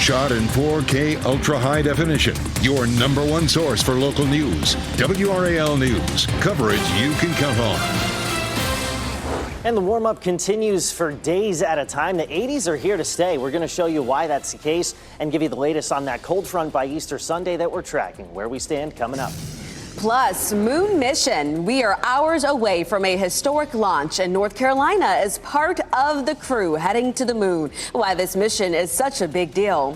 Shot in 4K ultra high definition. Your number one source for local news. WRAL News. Coverage you can count on. And the warm-up continues for days at a time. The 80s are here to stay. We're going to show you why that's the case and give you the latest on that cold front by Easter Sunday that we're tracking. Where we stand coming up. Plus, moon mission. We are hours away from a historic launch, and North Carolina is part of the crew heading to the moon. Why this mission is such a big deal.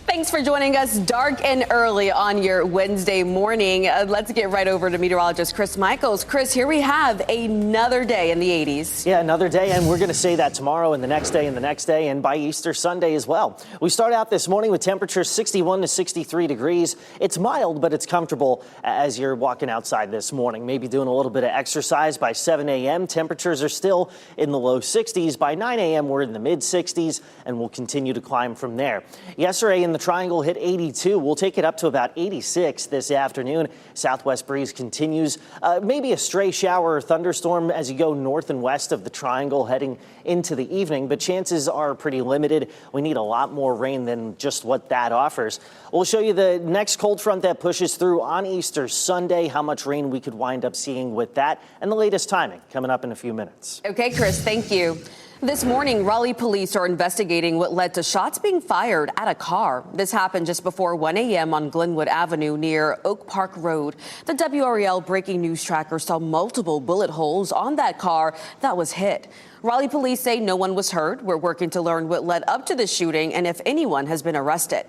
Thanks for joining us dark and early on your Wednesday morning. Let's get right over to meteorologist Chris Michaels. Chris, here we have another day in the 80s. Yeah, another day, and we're going to say that tomorrow and the next day and the next day and by Easter Sunday as well. We start out this morning with temperatures 61 to 63 degrees. It's mild, but it's comfortable as you're walking outside this morning. Maybe doing a little bit of exercise by 7 a.m. Temperatures are still in the low 60s. By 9 a.m., we're in the mid 60s, and we'll continue to climb from there. Yesterday in the Triangle hit 82. We'll take it up to about 86 this afternoon. Southwest breeze continues. Maybe a stray shower or thunderstorm as you go north and west of the Triangle heading into the evening, but chances are pretty limited. We need a lot more rain than just what that offers. We'll show you the next cold front that pushes through on Easter Sunday, how much rain we could wind up seeing with that, and the latest timing coming up in a few minutes. Okay, Chris, thank you. This morning, Raleigh police are investigating what led to shots being fired at a car. This happened just before 1 a.m. on Glenwood Avenue near Oak Park Road. The WRAL breaking news tracker saw multiple bullet holes on that car that was hit. Raleigh police say no one was hurt. We're working to learn what led up to the shooting and if anyone has been arrested.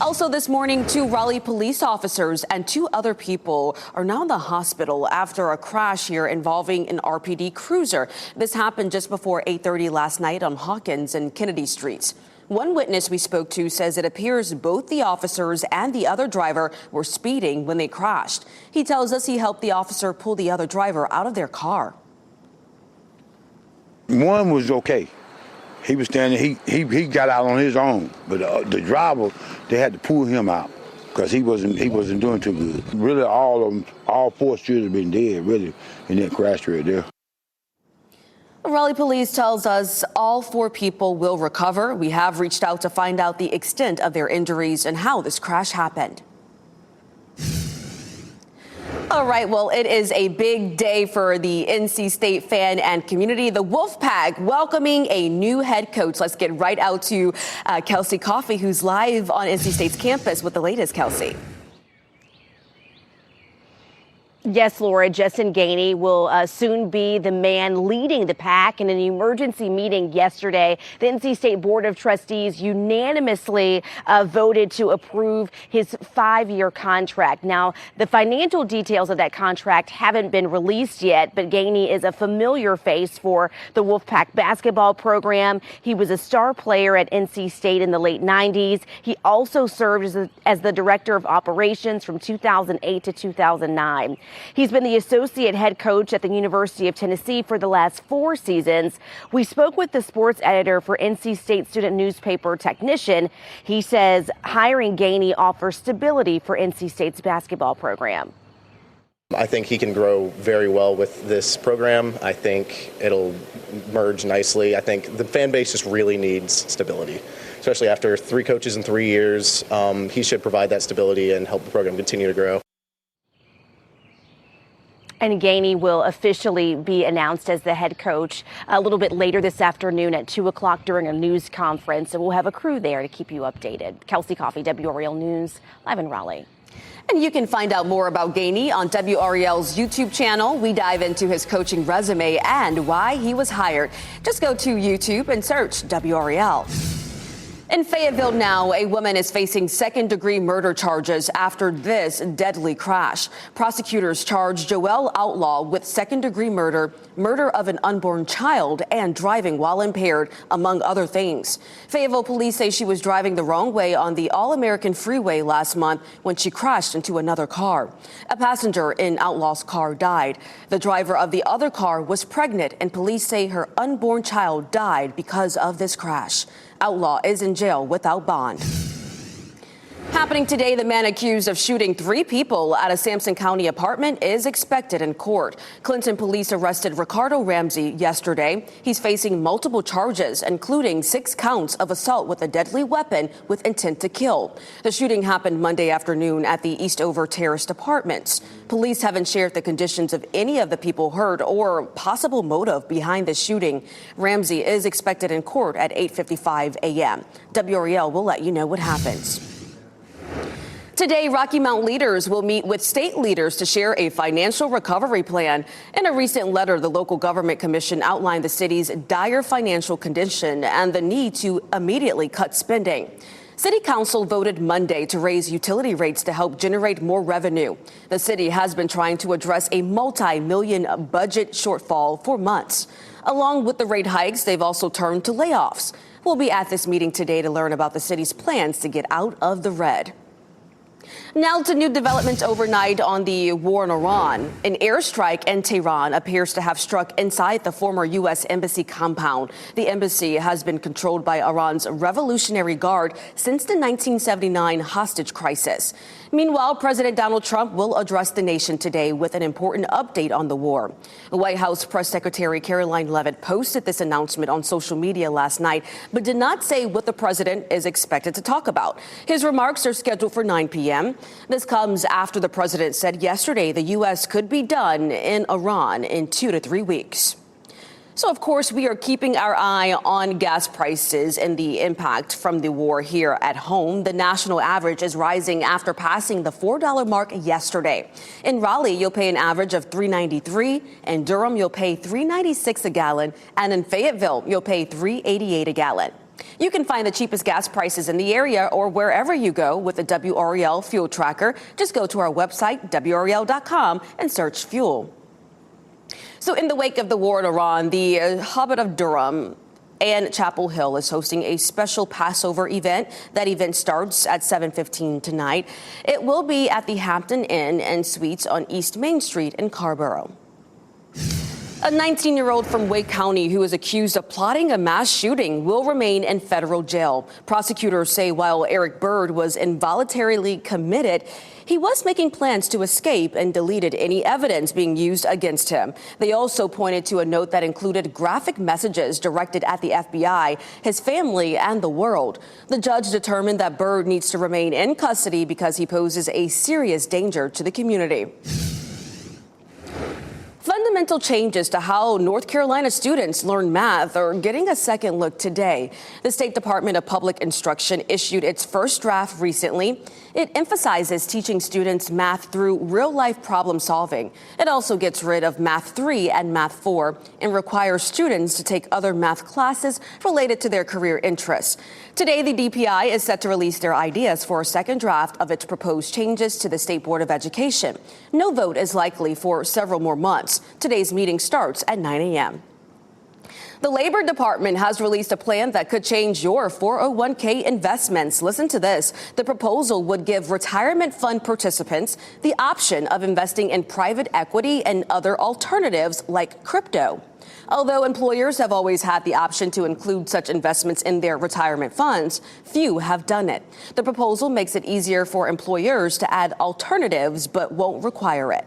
Also this morning, 2 Raleigh police officers and 2 other people are now in the hospital after a crash here involving an RPD cruiser. This happened just before 8:30 last night on Hawkins and Kennedy Streets. One witness we spoke to says it appears both the officers and the other driver were speeding when they crashed. He tells us he helped the officer pull the other driver out of their car. One was okay. He was standing, he got out on his own, but the driver, they had to pull him out because he wasn't doing too good. Really, all of them, all 4 should have been dead, really, in that crash right there. Raleigh police tells us all 4 people will recover. We have reached out to find out the extent of their injuries and how this crash happened. All right, well, it is a big day for the NC State fan and community. The Wolfpack welcoming a new head coach. Let's get right out to Kelsey Coffey, who's live on NC State's campus with the latest, Kelsey. Yes, Laura, Justin Gainey will soon be the man leading the pack. In an emergency meeting yesterday, the NC State Board of Trustees unanimously voted to approve his 5-year contract. Now, the financial details of that contract haven't been released yet, but Gainey is a familiar face for the Wolfpack basketball program. He was a star player at NC State in the late 90s. He also served as the director of operations from 2008 to 2009. He's been the associate head coach at the University of Tennessee for the last 4 seasons. We spoke with the sports editor for NC State student newspaper Technician. He says hiring Gainey offers stability for NC State's basketball program. I think he can grow very well with this program. I think it'll merge nicely. I think the fan base just really needs stability, especially after 3 coaches in 3 years. He should provide that stability and help the program continue to grow. And Gainey will officially be announced as the head coach a little bit later this afternoon at 2 o'clock during a news conference. And we'll have a crew there to keep you updated. Kelsey Coffey, WRAL News, live in Raleigh. And you can find out more about Gainey on WRAL's YouTube channel. We dive into his coaching resume and why he was hired. Just go to YouTube and search WRAL. In Fayetteville now, a woman is facing second-degree murder charges after this deadly crash. Prosecutors charged Joelle Outlaw with second-degree murder, murder of an unborn child, and driving while impaired, among other things. Fayetteville police say she was driving the wrong way on the All-American Freeway last month when she crashed into another car. A passenger in Outlaw's car died. The driver of the other car was pregnant, and police say her unborn child died because of this crash. Outlaw is in jail without bond. Happening today, the man accused of shooting 3 people at a Sampson County apartment is expected in court. Clinton police arrested Ricardo Ramsey yesterday. He's facing multiple charges, including 6 counts of assault with a deadly weapon with intent to kill. The shooting happened Monday afternoon at the Eastover Terraced Apartments. Police haven't shared the conditions of any of the people hurt or possible motive behind the shooting. Ramsey is expected in court at 8:55 a.m. WRAL will let you know what happens. Today, Rocky Mount leaders will meet with state leaders to share a financial recovery plan. In a recent letter, the local government commission outlined the city's dire financial condition and the need to immediately cut spending. City Council voted Monday to raise utility rates to help generate more revenue. The city has been trying to address a multi-million budget shortfall for months. Along with the rate hikes, they've also turned to layoffs. We'll be at this meeting today to learn about the city's plans to get out of the red. Now to new developments overnight on the war in Iran. An airstrike in Tehran appears to have struck inside the former U.S. Embassy compound. The embassy has been controlled by Iran's Revolutionary Guard since the 1979 hostage crisis. Meanwhile, President Donald Trump will address the nation today with an important update on the war. White House Press Secretary Caroline Leavitt posted this announcement on social media last night, but did not say what the president is expected to talk about. His remarks are scheduled for 9 p.m. This comes after the president said yesterday the U.S. could be done in Iran in 2 to 3 weeks. So, of course, we are keeping our eye on gas prices and the impact from the war here at home. The national average is rising after passing the $4 mark yesterday. In Raleigh, you'll pay an average of $3.93. In Durham, you'll pay $3.96 a gallon. And in Fayetteville, you'll pay $3.88 a gallon. You can find the cheapest gas prices in the area or wherever you go with the WRAL fuel tracker. Just go to our website, WRAL.com, and search fuel. So in the wake of the war in Iran, the Hobbit of Durham and Chapel Hill is hosting a special Passover event. That event starts at 7:15 tonight. It will be at the Hampton Inn and Suites on East Main Street in Carborough. A 19-year-old from Wake County who is accused of plotting a mass shooting will remain in federal jail. Prosecutors say while Eric Byrd was involuntarily committed, he was making plans to escape and deleted any evidence being used against him. They also pointed to a note that included graphic messages directed at the FBI, his family, and the world. The judge determined that Byrd needs to remain in custody because he poses a serious danger to the community. Fundamental changes to how North Carolina students learn math are getting a second look today. The State Department of Public Instruction issued its first draft recently. It emphasizes teaching students math through real-life problem solving. It also gets rid of Math 3 and Math 4 and requires students to take other math classes related to their career interests. Today, the DPI is set to release their ideas for a second draft of its proposed changes to the State Board of Education. No vote is likely for several more months. Today's meeting starts at 9 a.m. The Labor Department has released a plan that could change your 401k investments. Listen to this. The proposal would give retirement fund participants the option of investing in private equity and other alternatives like crypto. Although employers have always had the option to include such investments in their retirement funds, few have done it. The proposal makes it easier for employers to add alternatives but won't require it.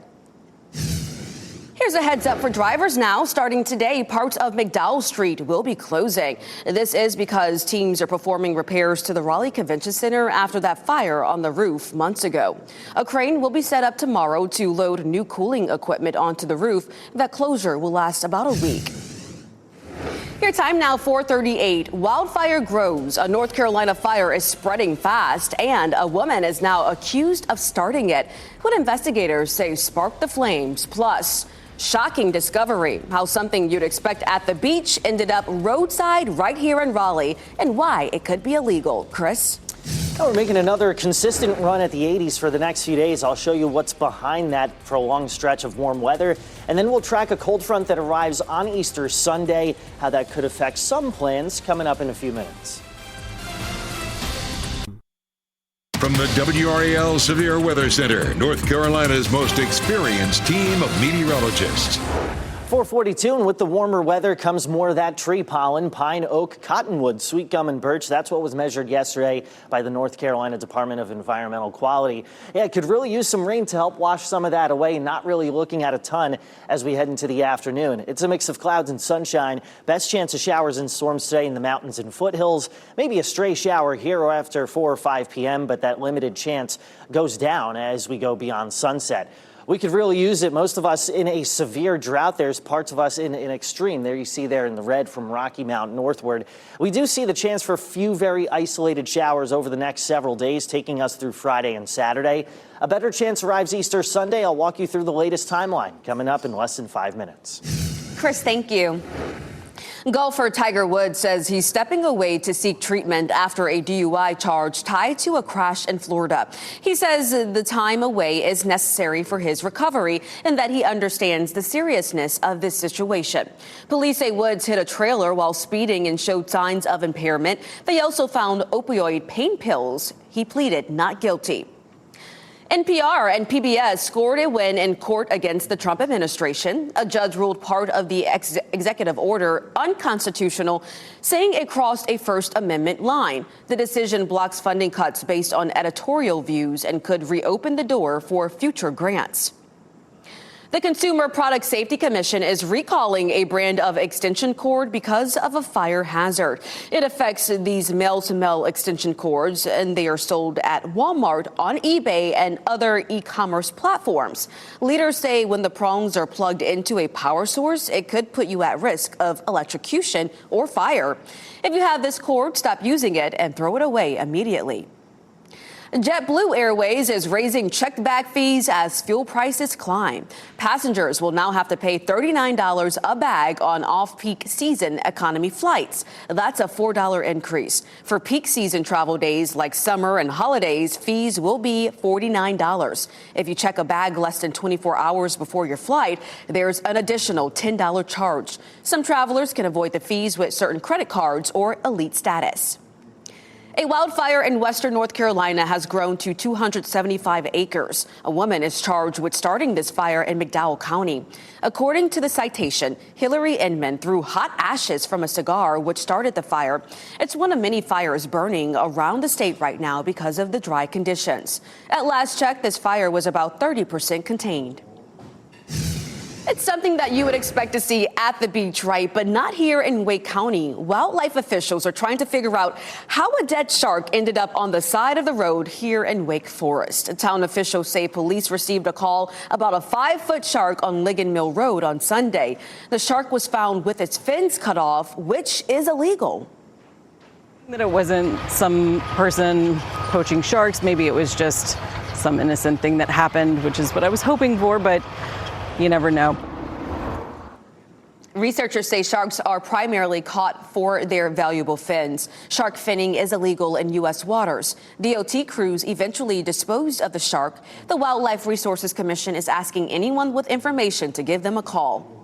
Here's a heads up for drivers now. Starting today, parts of McDowell Street will be closing. This is because teams are performing repairs to the Raleigh Convention Center after that fire on the roof months ago. A crane will be set up tomorrow to load new cooling equipment onto the roof. That closure will last about a week. Your time now, 4:38. Wildfire grows. A North Carolina fire is spreading fast, and a woman is now accused of starting it. What investigators say sparked the flames. Plus, shocking discovery, how something you'd expect at the beach ended up roadside right here in Raleigh, and why it could be illegal. Chris? Now we're making another consistent run at the 80s for the next few days. I'll show you what's behind that prolonged stretch of warm weather. And then we'll track a cold front that arrives on Easter Sunday, how that could affect some plans coming up in a few minutes. From the WRAL Severe Weather Center, North Carolina's most experienced team of meteorologists. 442, and with the warmer weather comes more of that tree pollen, pine, oak, cottonwood, sweet gum, and birch. That's what was measured yesterday by the North Carolina Department of Environmental Quality. Yeah, it could really use some rain to help wash some of that away. Not really looking at a ton as we head into the afternoon. It's a mix of clouds and sunshine. Best chance of showers and storms today in the mountains and foothills. Maybe a stray shower here or after 4 or 5 p.m., but that limited chance goes down as we go beyond sunset. We could really use it. Most of us in a severe drought. There's parts of us in extreme. There you see there in the red from Rocky Mount northward. We do see the chance for a few very isolated showers over the next several days, taking us through Friday and Saturday. A better chance arrives Easter Sunday. I'll walk you through the latest timeline coming up in less than 5 minutes. Chris, thank you. Golfer Tiger Woods says he's stepping away to seek treatment after a DUI charge tied to a crash in Florida. He says the time away is necessary for his recovery and that he understands the seriousness of this situation. Police say Woods hit a trailer while speeding and showed signs of impairment. They also found opioid pain pills. He pleaded not guilty. NPR and PBS scored a win in court against the Trump administration. A judge ruled part of the executive order unconstitutional, saying it crossed a First Amendment line. The decision blocks funding cuts based on editorial views and could reopen the door for future grants. The Consumer Product Safety Commission is recalling a brand of extension cord because of a fire hazard. It affects these male-to-male extension cords, and they are sold at Walmart, on eBay, and other e-commerce platforms. Leaders say when the prongs are plugged into a power source, it could put you at risk of electrocution or fire. If you have this cord, stop using it and throw it away immediately. JetBlue Airways is raising checked bag fees as fuel prices climb. Passengers will now have to pay $39 a bag on off-peak season economy flights. That's a $4 increase. For peak season travel days like summer and holidays, fees will be $49. If you check a bag less than 24 hours before your flight, there's an additional $10 charge. Some travelers can avoid the fees with certain credit cards or elite status. A wildfire in western North Carolina has grown to 275 acres. A woman is charged with starting this fire in McDowell County. According to the citation, Hillary Inman threw hot ashes from a cigar, which started the fire. It's one of many fires burning around the state right now because of the dry conditions. At last check, this fire was about 30% contained. It's something that you would expect to see at the beach, right? But not here in Wake County. Wildlife officials are trying to figure out how a dead shark ended up on the side of the road here in Wake Forest. Town officials say police received a call about a 5-foot shark on Ligon Mill Road on Sunday. The shark was found with its fins cut off, which is illegal. That it wasn't some person poaching sharks. Maybe it was just some innocent thing that happened, which is what I was hoping for, but you never know. Researchers say sharks are primarily caught for their valuable fins. Shark finning is illegal in U.S. waters. DOT crews eventually disposed of the shark. The Wildlife Resources Commission is asking anyone with information to give them a call.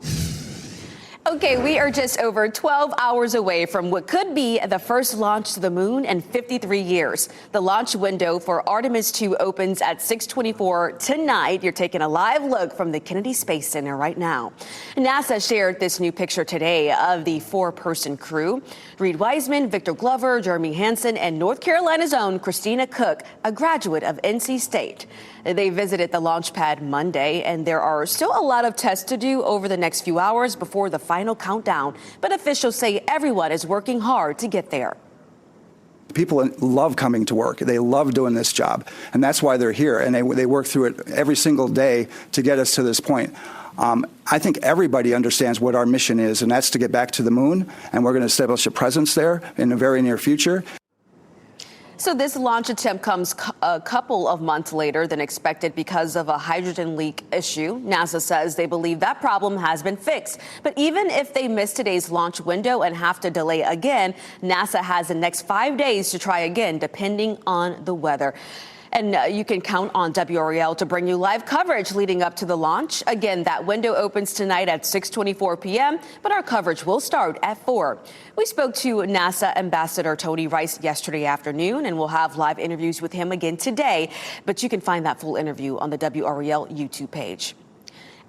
Okay, we are just over 12 hours away from what could be the first launch to the moon in 53 years. The launch window for Artemis 2 opens at 6:24 tonight. You're taking a live look from the Kennedy Space Center right now. NASA shared this new picture today of the 4-person crew. Reed Wiseman, Victor Glover, Jeremy Hansen, and North Carolina's own Christina Cook, a graduate of NC State. They visited the launch pad Monday, and there are still a lot of tests to do over the next few hours before the final countdown. But officials say everyone is working hard to get there. People love coming to work. They love doing this job, and that's why they're here. And they work through it every single day to get us to this point. I think everybody understands what our mission is, and that's to get back to the moon, and we're going to establish a presence there in the very near future. So this launch attempt comes a couple of months later than expected because of a hydrogen leak issue. NASA says they believe that problem has been fixed. But even if they miss today's launch window and have to delay again, NASA has the next 5 days to try again, depending on the weather. And you can count on WRAL to bring you live coverage leading up to the launch. Again, that window opens tonight at 6:24 p.m., but our coverage will start at 4. We spoke to NASA Ambassador Tony Rice yesterday afternoon, and we'll have live interviews with him again today. But you can find that full interview on the WRAL YouTube page.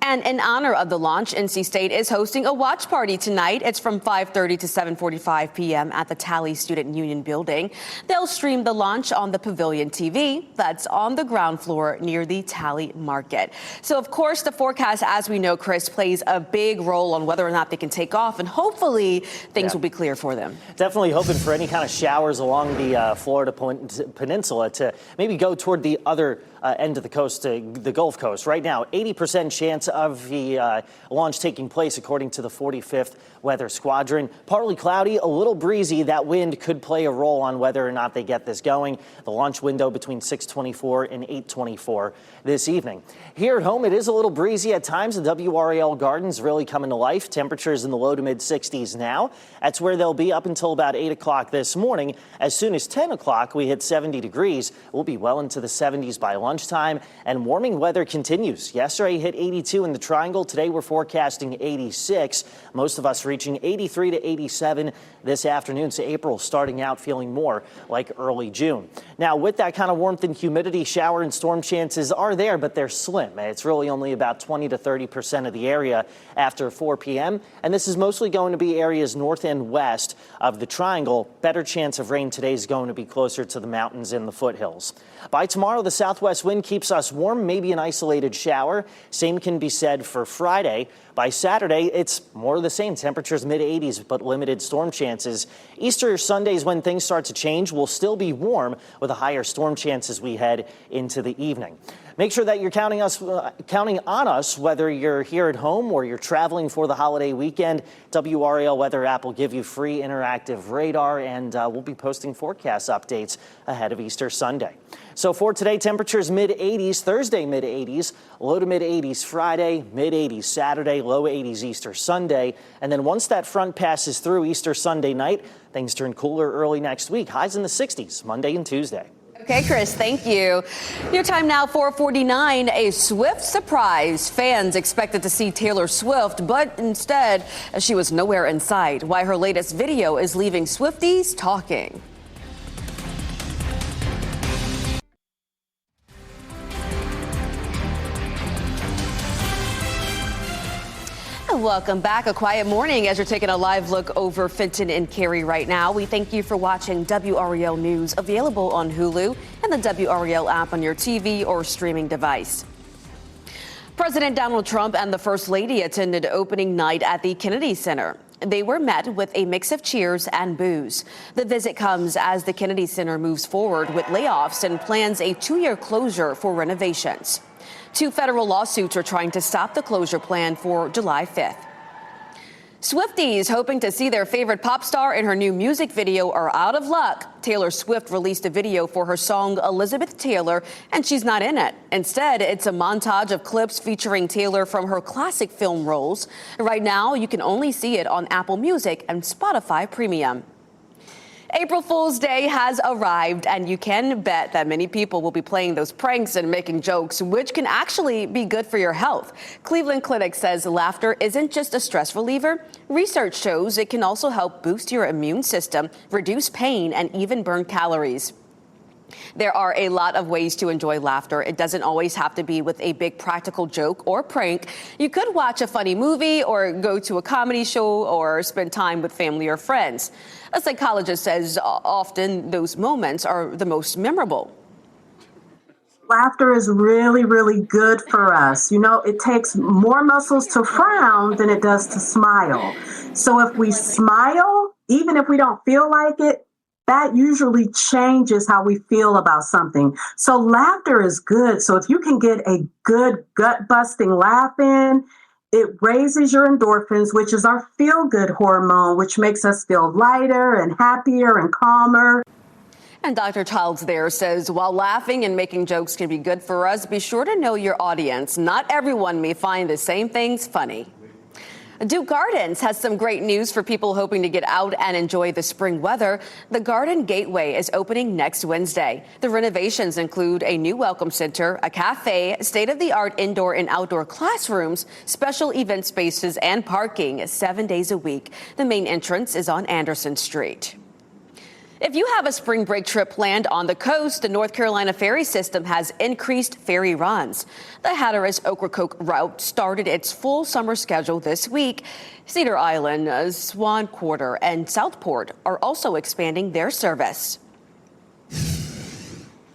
And in honor of the launch, NC State is hosting a watch party tonight. It's from 5:30 to 7:45 p.m. at the Tally Student Union building. They'll stream the launch on the Pavilion TV that's on the ground floor near the Tally Market. So, of course, the forecast, as we know, Chris, plays a big role on whether or not they can take off, and hopefully things will be clear for them. Definitely hoping for any kind of showers along the Florida Peninsula to maybe go toward the other end of the coast, the Gulf Coast. Right now, 80% chance of the launch taking place, according to the 45th Weather Squadron. Partly cloudy, a little breezy. That wind could play a role on whether or not they get this going. The launch window between 6:24 and 8:24 this evening. Here at home, it is a little breezy at times. The WRAL Gardens really coming to life. Temperatures in the low to mid 60s now. That's where they'll be up until about 8 o'clock this morning. As soon as 10 o'clock, we hit 70 degrees. We'll be well into the 70s by lunchtime, and warming weather continues. Yesterday hit 82 in the Triangle. Today we're forecasting 86. Most of us reaching 83 to 87 this afternoon. So April starting out feeling more like early June. Now, with that kind of warmth and humidity, shower and storm chances are there, but they're slim. It's really only about 20 to 30% of the area after 4 p.m. And this is mostly going to be areas north and west of the Triangle. Better chance of rain today is going to be closer to the mountains and the foothills. By tomorrow, the southwest wind keeps us warm, maybe an isolated shower. Same can be said for Friday. By Saturday, it's more of the same. Temperatures mid-80s, but limited storm chances. Easter Sunday is when things start to change. We'll still be warm with a higher storm chance as we head into the evening. Make sure that you're counting on us, whether you're here at home or you're traveling for the holiday weekend. WRAL Weather app will give you free interactive radar, and we'll be posting forecast updates ahead of Easter Sunday. So for today, temperatures mid-80s, Thursday mid-80s, low to mid-80s Friday, mid-80s Saturday, low 80s Easter Sunday. And then once that front passes through Easter Sunday night, things turn cooler early next week. Highs in the 60s Monday and Tuesday. Okay, Chris, thank you. Your time now, 4:49. A swift surprise. Fans expected to see Taylor Swift, but instead, she was nowhere in sight. Why her latest video is leaving Swifties talking. Welcome back. A quiet morning as you're taking a live look over Fenton and Cary right now. We thank you for watching WRAL News, available on Hulu and the WRAL app on your TV or streaming device. President Donald Trump and the First Lady attended opening night at the Kennedy Center. They were met with a mix of cheers and boos. The visit comes as the Kennedy Center moves forward with layoffs and plans a 2-year closure for renovations. 2 federal lawsuits are trying to stop the closure plan for July 5th. Swifties hoping to see their favorite pop star in her new music video are out of luck. Taylor Swift released a video for her song Elizabeth Taylor, and she's not in it. Instead, it's a montage of clips featuring Taylor from her classic film roles. Right now, you can only see it on Apple Music and Spotify Premium. April Fool's Day has arrived, and you can bet that many people will be playing those pranks and making jokes, which can actually be good for your health. Cleveland Clinic says laughter isn't just a stress reliever. Research shows it can also help boost your immune system, reduce pain, and even burn calories. There are a lot of ways to enjoy laughter. It doesn't always have to be with a big practical joke or prank. You could watch a funny movie or go to a comedy show or spend time with family or friends. A psychologist says often those moments are the most memorable. Laughter is really, really good for us. You know, it takes more muscles to frown than it does to smile. So if we smile, even if we don't feel like it, that usually changes how we feel about something. So laughter is good. So if you can get a good gut-busting laugh in, it raises your endorphins, which is our feel-good hormone, which makes us feel lighter and happier and calmer. And Dr. Childs there says while laughing and making jokes can be good for us, be sure to know your audience. Not everyone may find the same things funny. Duke Gardens has some great news for people hoping to get out and enjoy the spring weather. The Garden Gateway is opening next Wednesday. The renovations include a new welcome center, a cafe, state-of-the-art indoor and outdoor classrooms, special event spaces, and parking 7 days a week. The main entrance is on Anderson Street. If you have a spring break trip planned on the coast, the North Carolina ferry system has increased ferry runs. The Hatteras Ocracoke route started its full summer schedule this week. Cedar Island, Swan Quarter, and Southport are also expanding their service.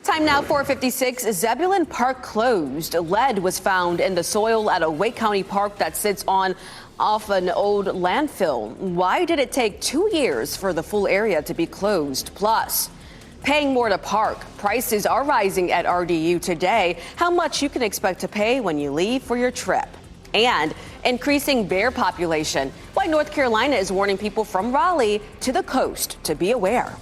Time now, 4:56. Zebulon Park closed. Lead was found in the soil at a Wake County park that sits off an old landfill. Why did it take 2 years for the full area to be closed? Plus, paying more to park. Prices are rising at RDU today. How much you can expect to pay when you leave for your trip. And increasing bear population. Why North Carolina is warning people from Raleigh to the coast to be aware.